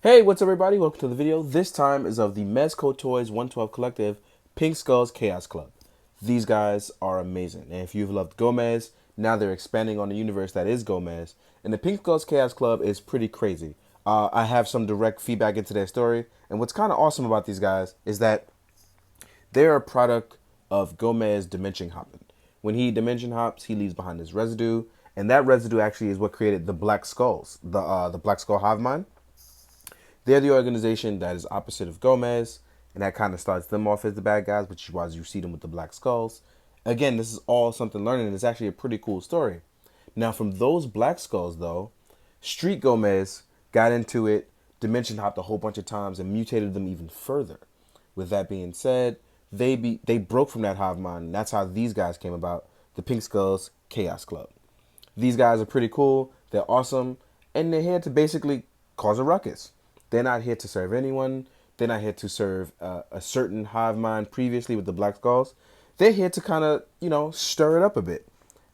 Hey, what's up everybody? Welcome to the video. This time is of the Mezco Toys 112 Collective Pink Skulls Chaos Club. These guys are amazing. And if you've loved Gomez, now they're expanding on the universe that is Gomez. And the Pink Skulls Chaos Club is pretty crazy. I have some direct feedback into their story. And what's kind of awesome about these guys is that they're a product of Gomez dimension hopping. When he dimension hops, he leaves behind his residue. And that residue actually is what created the Black Skulls, the Black Skull Hive Mind. They're the organization that is opposite of Gomez, and that kind of starts them off as the bad guys, which is why you see them with the Black Skulls. Again, this is all something learning, and it's actually a pretty cool story. Now, from those Black Skulls, though, Street Gomez got into it, dimension hopped a whole bunch of times, and mutated them even further. With that being said, they broke from that hive mind, and that's how these guys came about, the Pink Skulls Chaos Club. These guys are pretty cool, they're awesome, and they're here to basically cause a ruckus. They're not here to serve anyone. They're not here to serve a certain hive mind previously with the Black Skulls. They're here to kind of, stir it up a bit.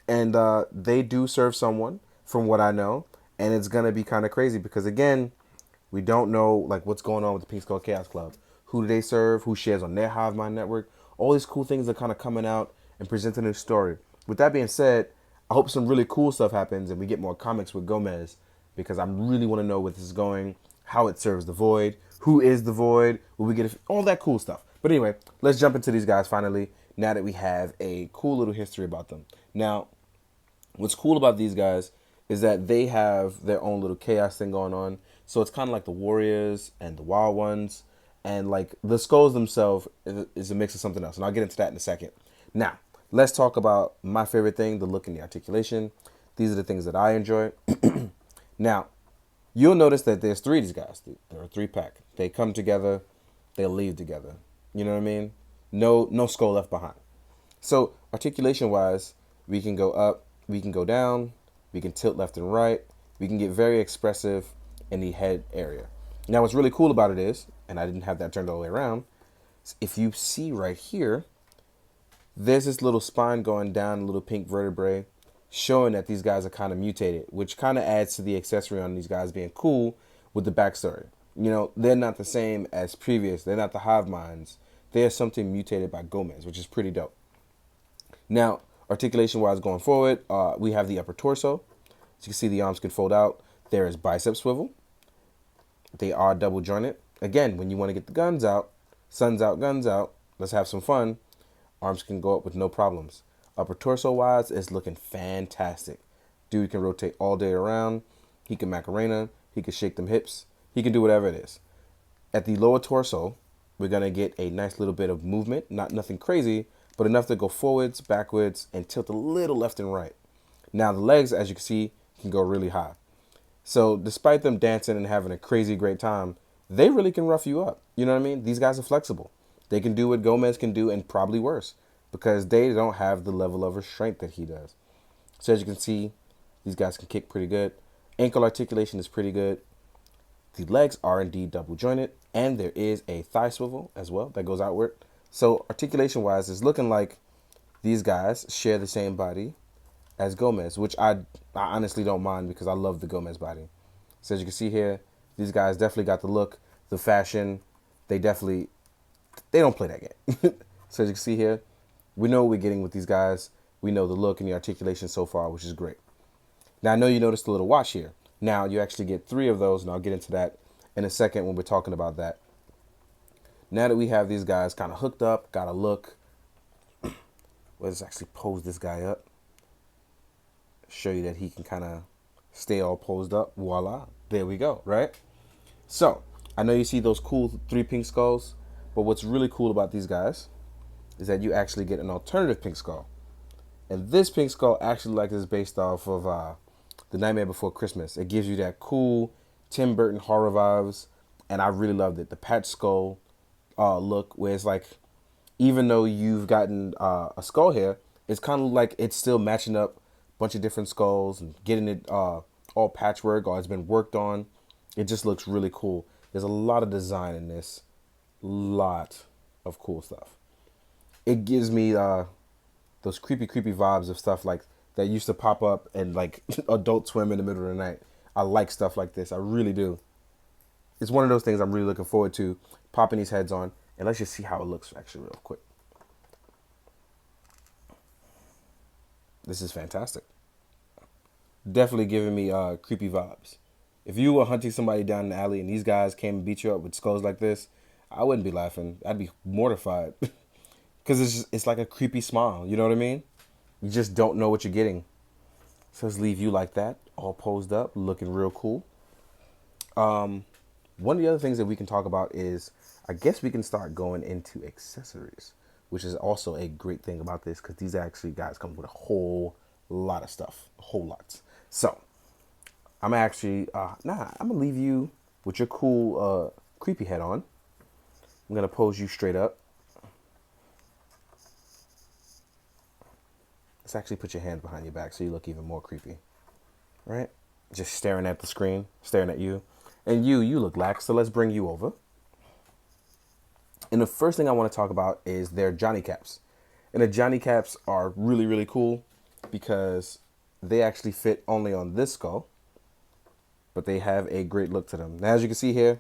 And they do serve someone, from what I know. And it's going to be kind of crazy because, again, we don't know like what's going on with the Pink Skull Chaos Club. Who do they serve? Who shares on their hive mind network? All these cool things are kind of coming out and presenting a story. With that being said, I hope some really cool stuff happens and we get more comics with Gomez because I really want to know where this is going, how it serves the Void, who is the Void, will we get all that cool stuff. But anyway, let's jump into these guys finally now that we have a cool little history about them. Now, what's cool about these guys is that they have their own little chaos thing going on. So it's kind of like the Warriors and the Wild Ones. And like the Skulls themselves is a mix of something else. And I'll get into that in a second. Now, let's talk about my favorite thing, the look and the articulation. These are the things that I enjoy. Now, you'll notice that there's three of these guys. They're a three-pack. They come together. They leave together. You know what I mean? No skull left behind. So articulation-wise, we can go up, we can go down, we can tilt left and right. We can get very expressive in the head area. Now, what's really cool about it is, and I didn't have that turned all the way around, if you see right here, there's this little spine going down, a little pink vertebrae, showing that these guys are kind of mutated, which kind of adds to the accessory on these guys being cool with the backstory. You know, they're not the same as previous. They're not the hive minds. They're something mutated by Gomez, which is pretty dope. Now, articulation-wise going forward, we have the upper torso. As you can see, the arms can fold out. There is bicep swivel. They are double jointed. Again, when you want to get the guns out, sun's out, guns out, let's have some fun. Arms can go up with no problems. Upper torso wise, it's looking fantastic. Dude can rotate all day around. He can Macarena. He can shake them hips. He can do whatever it is. At the lower torso, we're going to get a nice little bit of movement. Not nothing crazy, but enough to go forwards, backwards, and tilt a little left and right. Now the legs, as you can see, can go really high. So despite them dancing and having a crazy great time, they really can rough you up. You know what I mean? These guys are flexible. They can do what Gomez can do and probably worse because they don't have the level of restraint that he does. So as you can see, these guys can kick pretty good. Ankle articulation is pretty good. The legs are indeed double jointed, and there is a thigh swivel as well that goes outward. So articulation wise, it's looking like these guys share the same body as Gomez, which I honestly don't mind because I love the Gomez body. So as you can see here, these guys definitely got the look, the fashion. They don't play that game. So as you can see here, we know what we're getting with these guys. We know the look and the articulation so far, which is great. Now, I know you noticed a little watch here. Now, you actually get three of those, and I'll get into that in a second when we're talking about that. Now that we have these guys kind of hooked up, got a look, let's actually pose this guy up. Show you that he can kind of stay all posed up. Voila. There we go, right? So, I know you see those cool three pink skulls, but what's really cool about these guys is that you actually get an alternative pink skull. And this pink skull actually like is based off of The Nightmare Before Christmas. It gives you that cool Tim Burton horror vibes, and I really loved it. The patch skull look, where it's like, even though you've gotten a skull here, it's kind of like it's still matching up a bunch of different skulls and getting it all patchwork or it's been worked on. It just looks really cool. There's a lot of design in this, lot of cool stuff. It gives me those creepy vibes of stuff like that used to pop up and like Adult Swim in the middle of the night. I like stuff like this. I really do. it's one of those things I'm really looking forward to popping these heads on. And let's just see how it looks actually real quick. This is fantastic. Definitely giving me creepy vibes. If you were hunting somebody down the alley and these guys came and beat you up with skulls like this, I wouldn't be laughing. I'd be mortified. Because it's like a creepy smile. You know what I mean? You just don't know what you're getting. So let's leave you like that, all posed up, looking real cool. One of the other things that we can talk about is, I guess we can start going into accessories, which is also a great thing about this because these actually guys come with a whole lot of stuff, a whole lot. So I'm actually, I'm gonna leave you with your cool, creepy head on. I'm gonna pose you straight up. Let's actually put your hands behind your back so you look even more creepy, right? Just staring at the screen, staring at you. And you look lax, so let's bring you over. And the first thing I want to talk about is their Johnny Caps. And the Johnny Caps are really, really cool because they actually fit only on this skull, but they have a great look to them. Now, as you can see here,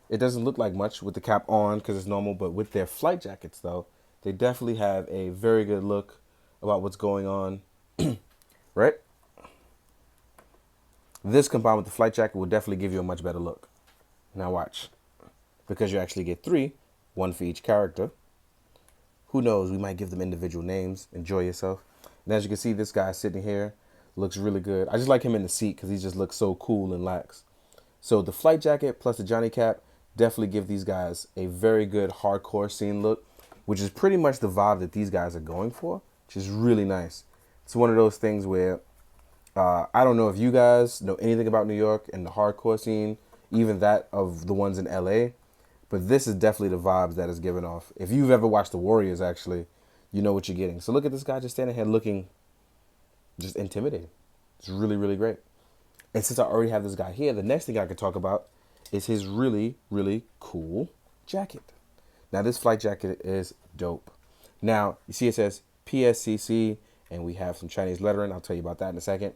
it doesn't look like much with the cap on because it's normal, but with their flight jackets, though, they definitely have a very good look about what's going on, right? This combined with the flight jacket will definitely give you a much better look. Now watch. Because you actually get 3, 1 for each character. Who knows, we might give them individual names. Enjoy yourself. And as you can see, this guy sitting here looks really good. I just like him in the seat because he just looks so cool and lax. So the flight jacket plus the Johnny Cap definitely give these guys a very good hardcore scene look, which is pretty much the vibe that these guys are going for, which is really nice. It's one of those things where I don't know if you guys know anything about New York and the hardcore scene, even that of the ones in LA, but this is definitely the vibes that is given off. If you've ever watched The Warriors, actually, you know what you're getting. So look at this guy just standing here looking just intimidating. It's really, really great. And since I already have this guy here, the next thing I could talk about is his really, really cool jacket. Now, this flight jacket is dope. Now, you see it says PSCC, and we have some Chinese lettering. I'll tell you about that in a second.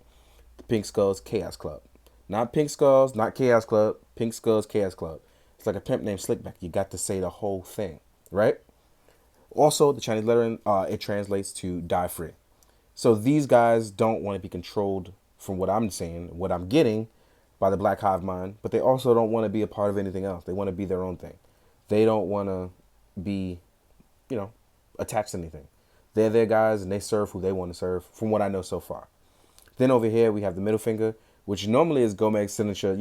The Pink Skulls Chaos Club. Not Pink Skulls, not Chaos Club. Pink Skulls Chaos Club. It's like a pimp named Slickback. You got to say the whole thing, right? Also, the Chinese lettering, it translates to die free. So these guys don't want to be controlled from what I'm saying, what I'm getting by the Black Hive Mind, but they also don't want to be a part of anything else. They want to be their own thing. They don't want to be, attached to anything. They're their guys and they serve who they want to serve, from what I know so far. Then over here, we have the middle finger, which normally is Gomez's signature,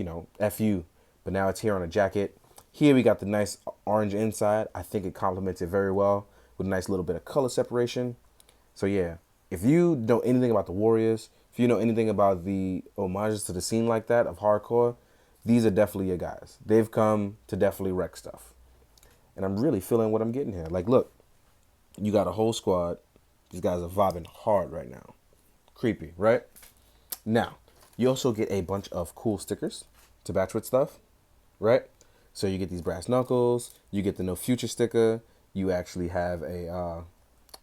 FU, but now it's here on a jacket. Here we got the nice orange inside. I think it complements it very well with a nice little bit of color separation. So yeah, if you know anything about the Warriors, if you know anything about the homages to the scene like that of hardcore, these are definitely your guys. They've come to definitely wreck stuff. And I'm really feeling what I'm getting here. Like, look, you got a whole squad. These guys are vibing hard right now. Creepy, right? Now, you also get a bunch of cool stickers to match with stuff, right? So you get these brass knuckles. You get the No Future sticker. You actually have the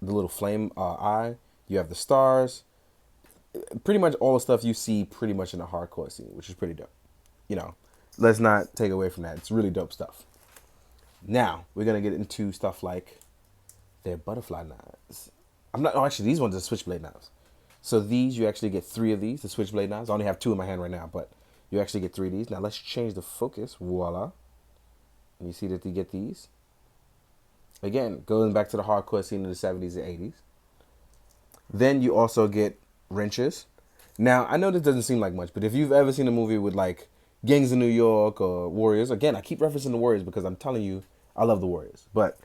little flame eye. You have the stars. Pretty much all the stuff you see pretty much in the hardcore scene, which is pretty dope. Let's not take away from that. It's really dope stuff. Now, we're going to get into stuff like their butterfly knives. Actually, these ones are switchblade knives. So these, you actually get 3 of these, the switchblade knives. I only have 2 in my hand right now, but you actually get 3 of these. Now, let's change the focus. Voila. And you see that you get these. Again, going back to the hardcore scene in the 70s and 80s. Then you also get wrenches. Now, I know this doesn't seem like much, but if you've ever seen a movie with like Gangs of New York or Warriors, again, I keep referencing the Warriors because I'm telling you, I love the Warriors. But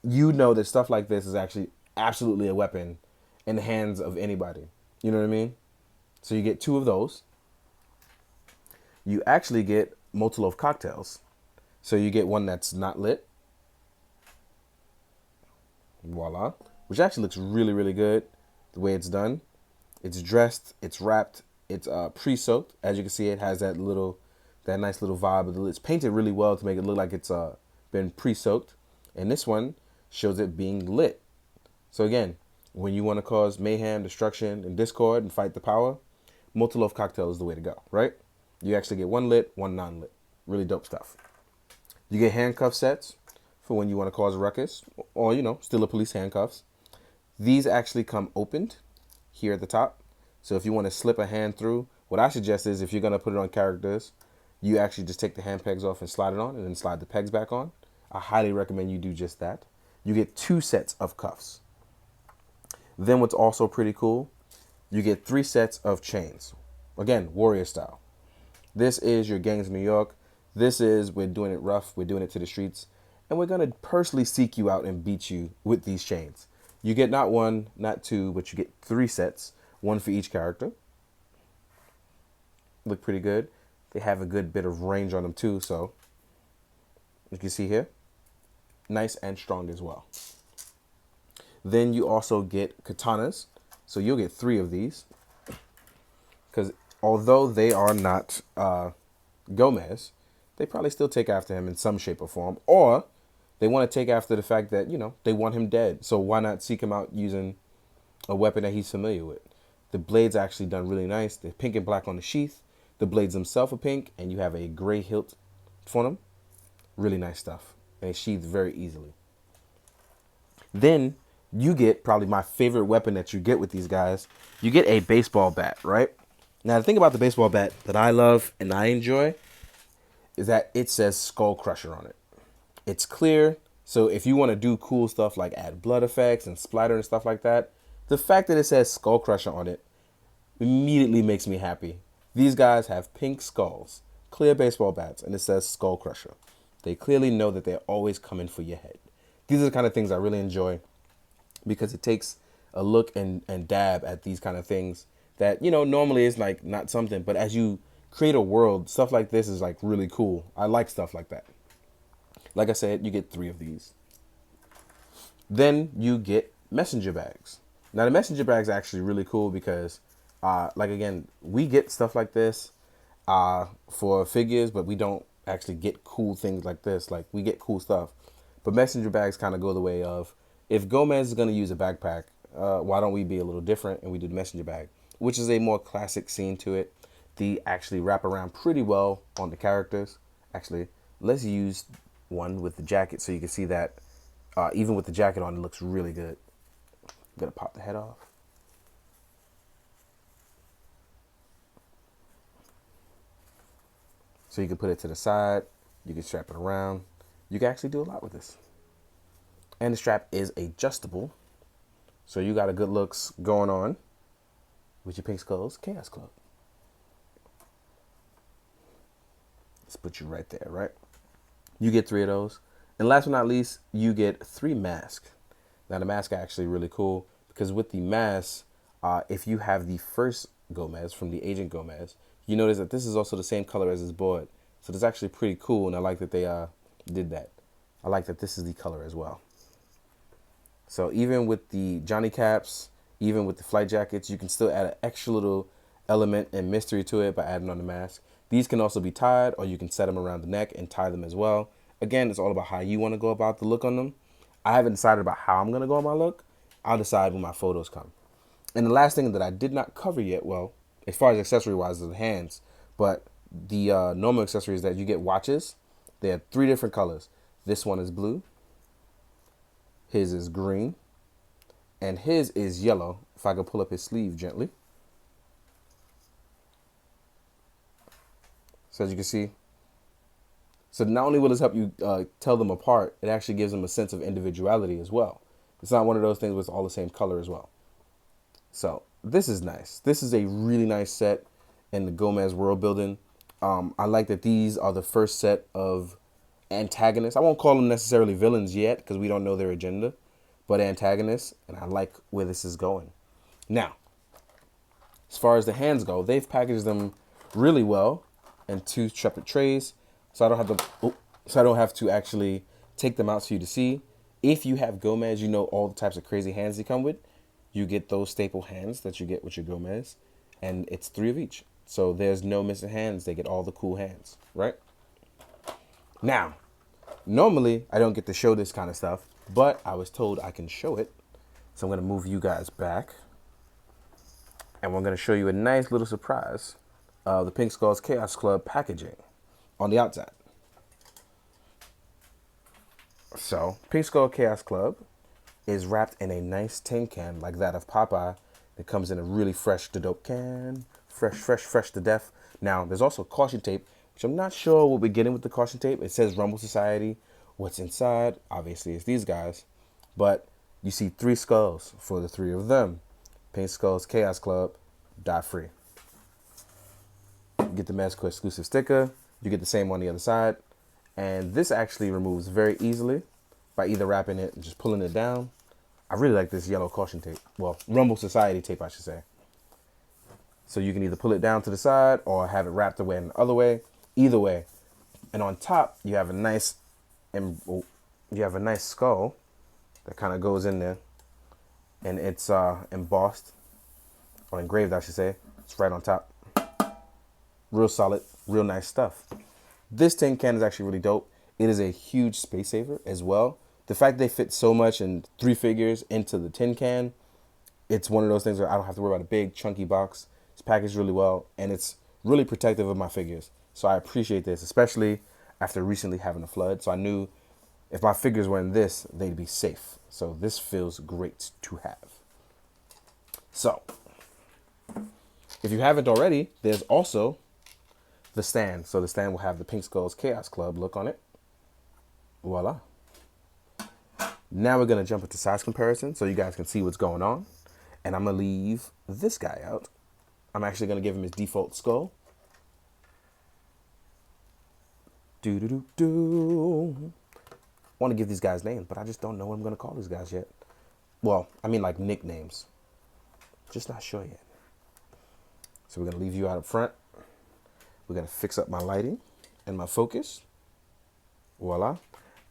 you know that stuff like this is actually absolutely a weapon in the hands of anybody. You know what I mean? So you get 2 of those. You actually get Molotov cocktails. So you get one that's not lit. Voila. Which actually looks really, really good the way it's done. It's dressed, it's wrapped, it's pre-soaked. As you can see, it has that nice little vibe. It's painted really well to make it look like it's been pre-soaked. And this one shows it being lit. So again, when you want to cause mayhem, destruction, and discord and fight the power, Molotov cocktail is the way to go, right? You actually get one lit, one non-lit. Really dope stuff. You get handcuff sets for when you want to cause a ruckus or, steal a police handcuffs. These actually come opened here at the top. So if you want to slip a hand through, what I suggest is if you're going to put it on characters, you actually just take the hand pegs off and slide it on and then slide the pegs back on. I highly recommend you do just that. You get 2 sets of cuffs. Then what's also pretty cool, you get 3 sets of chains. Again, warrior style. This is your gangs of New York. This is, we're doing it rough, we're doing it to the streets, and we're going to personally seek you out and beat you with these chains. You get not 1, not 2, but you get 3 sets, 1 for each character. Look pretty good. They have a good bit of range on them too, so you can see here, nice and strong as well. Then you also get katanas, so you'll get 3 of these, because although they are not Gomez, they probably still take after him in some shape or form, or they want to take after the fact that, they want him dead. So why not seek him out using a weapon that he's familiar with? The blades are actually done really nice. They're pink and black on the sheath. The blades themselves are pink, and you have a gray hilt for them. Really nice stuff. And they sheath very easily. Then you get probably my favorite weapon that you get with these guys. You get a baseball bat, right? Now, the thing about the baseball bat that I love and I enjoy is that it says Skull Crusher on it. It's clear, so if you want to do cool stuff like add blood effects and splatter and stuff like that, the fact that it says Skull Crusher on it immediately makes me happy. These guys have pink skulls, clear baseball bats, and it says Skull Crusher. They clearly know that they're always coming for your head. These are the kind of things I really enjoy because it takes a look and dab at these kind of things that, normally is like not something, but as you create a world, stuff like this is like really cool. I like stuff like that. Like I said, you get 3 of these. Then you get messenger bags. Now the messenger bags are actually really cool because, again, we get stuff like this for figures, but we don't actually get cool things like this. Like, we get cool stuff. But messenger bags kind of go the way of, if Gomez is going to use a backpack, why don't we be a little different and we do the messenger bag, which is a more classic scene to it. They actually wrap around pretty well on the characters. Actually, let's use one with the jacket so you can see that even with the jacket on, it looks really good. I'm going to pop the head off. So you can put it to the side. You can strap it around. You can actually do a lot with this. And the strap is adjustable. So you got a good looks going on with your Pink Skulls Chaos Club. Let's put you right there, right? You get 3 of those. And last but not least, you get 3 masks. Now the masks are actually really cool because with the mask, if you have the first Gomez from the Agent Gomez, you notice that this is also the same color as his board. So that's actually pretty cool, and I like that they did that. I like that this is the color as well. So even with the Johnny Caps, even with the flight jackets, you can still add an extra little element and mystery to it by adding on the mask. These can also be tied, or you can set them around the neck and tie them as well. Again, it's all about how you want to go about the look on them. I haven't decided about how I'm going to go on my look. I'll decide when my photos come. And the last thing that I did not cover yet, well, as far as accessory-wise, is the hands. But the normal accessories that you get watches, they have 3 different colors. This one is blue. His is green. And his is yellow. If I could pull up his sleeve gently. So as you can see, so not only will this help you tell them apart, it actually gives them a sense of individuality as well. It's not one of those things where it's all the same color as well. So this is nice. This is a really nice set in the Gomez world building. I like that these are the first set of antagonists. I won't call them necessarily villains yet because we don't know their agenda, but antagonists, and I like where this is going. Now, as far as the hands go, they've packaged them really well in 2 separate trays, so I don't have to actually take them out for you to see. If you have Gomez, you know all the types of crazy hands they come with. You get those staple hands that you get with your Gomez, and it's 3 of each. So there's no missing hands. They get all the cool hands, right? Now, normally I don't get to show this kind of stuff, but I was told I can show it. So I'm going to move you guys back, and we're going to show you a nice little surprise the Pink Skulls Chaos Club packaging on the outside. So, Pink Skull Chaos Club is wrapped in a nice tin can like that of Popeye. It comes in a really fresh to dope can. Fresh to death. Now, there's also caution tape, which I'm not sure what we're getting with the caution tape. It says Rumble Society. What's inside? Obviously, it's these guys. But you see 3 skulls for the 3 of them. Pink Skulls Chaos Club, die free. You get the Mezco exclusive sticker. You get the same on the other side. And this actually removes very easily by either wrapping it and just pulling it down. I really like this yellow caution tape. Well, Rumble Society tape, I should say. So you can either pull it down to the side or have it wrapped away in the other way. Either way. And on top, you have a nice skull that kind of goes in there. And it's embossed, or engraved, I should say. It's right on top. Real solid, real nice stuff. This tin can is actually really dope. It is a huge space saver as well. The fact they fit so much in 3 figures into the tin can, it's one of those things where I don't have to worry about a big chunky box. It's packaged really well, and it's really protective of my figures. So I appreciate this, especially after recently having a flood. So I knew if my figures were in this, they'd be safe. So this feels great to have. So, if you haven't already, there's also the stand. So the stand will have the Pink Skulls Chaos Club look on it. Voila. Now we're going to jump into size comparison so you guys can see what's going on. And I'm going to leave this guy out. I'm actually going to give him his default skull. Do. I want to give these guys names, but I just don't know what I'm going to call these guys yet. Well, I mean like nicknames. Just not sure yet. So we're going to leave you out up front. We're going to fix up my lighting and my focus. Voila.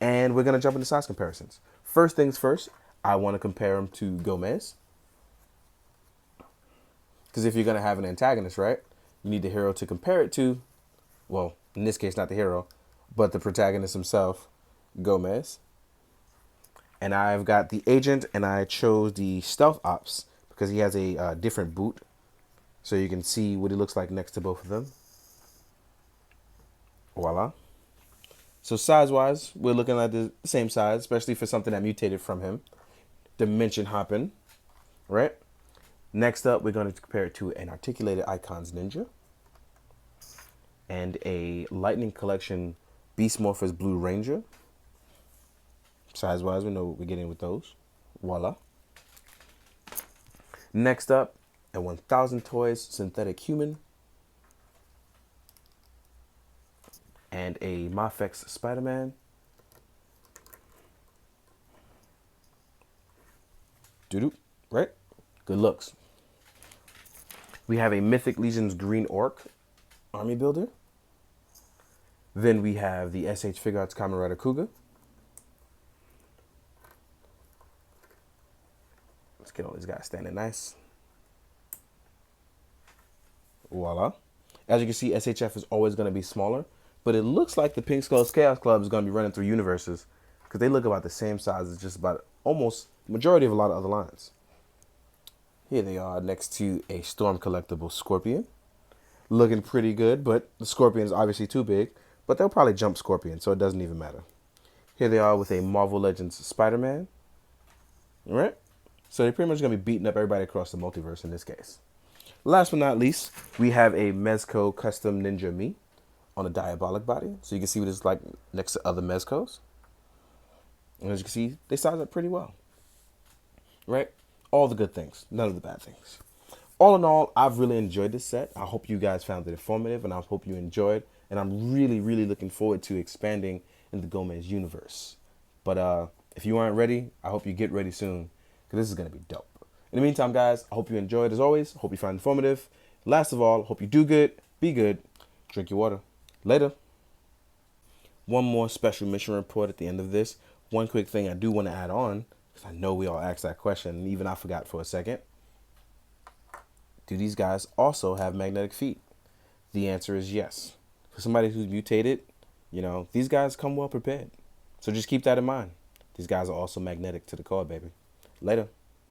And we're going to jump into size comparisons. First things first, I want to compare him to Gomez. Because if you're going to have an antagonist, right, you need the hero to compare it to. Well, in this case, not the hero, but the protagonist himself, Gomez. And I've got the agent, and I chose the Stealth Ops because he has a different boot. So you can see what he looks like next to both of them. Voila. So size-wise, we're looking at the same size, especially for something that mutated from him. Dimension hopping, right? Next up, we're going to compare it to an Articulated Icons Ninja and a Lightning Collection Beast Morphers Blue Ranger. Size-wise, we know what we're getting with those. Voila. Next up, a 1000 Toys Synthetic Human and a Mafex Spider-Man. Doo-doo, right? Good looks. We have a Mythic Legions Green Orc Army Builder. Then we have the SH Figuarts Kamen Rider Kuga. Let's get all these guys standing nice. Voila. As you can see, SHF is always going to be smaller. But it looks like the Pink Skulls Chaos Club is going to be running through universes because they look about the same size as just about almost the majority of a lot of other lines. Here they are next to a Storm Collectible Scorpion. Looking pretty good, but the Scorpion is obviously too big. But they'll probably jump Scorpion, so it doesn't even matter. Here they are with a Marvel Legends Spider-Man. All right? So they're pretty much going to be beating up everybody across the multiverse in this case. Last but not least, we have a Mezco Custom Ninja Me on a Diabolic body. So you can see what it's like next to other Mezcos. And as you can see, they size up pretty well. Right? All the good things, none of the bad things. All in all, I've really enjoyed this set. I hope you guys found it informative, and I hope you enjoyed. And I'm really, really looking forward to expanding in the Gomez universe. But if you aren't ready, I hope you get ready soon, because this is going to be dope. In the meantime, guys, I hope you enjoyed as always. Hope you find it informative. Last of all, hope you do good, be good, drink your water. Later. One more special mission report at the end of this. One quick thing I do want to add on, because I know we all asked that question, and even I forgot for a second. Do these guys also have magnetic feet? The answer is yes. For somebody who's mutated, you know, these guys come well prepared. So just keep that in mind. These guys are also magnetic to the core, baby. Later.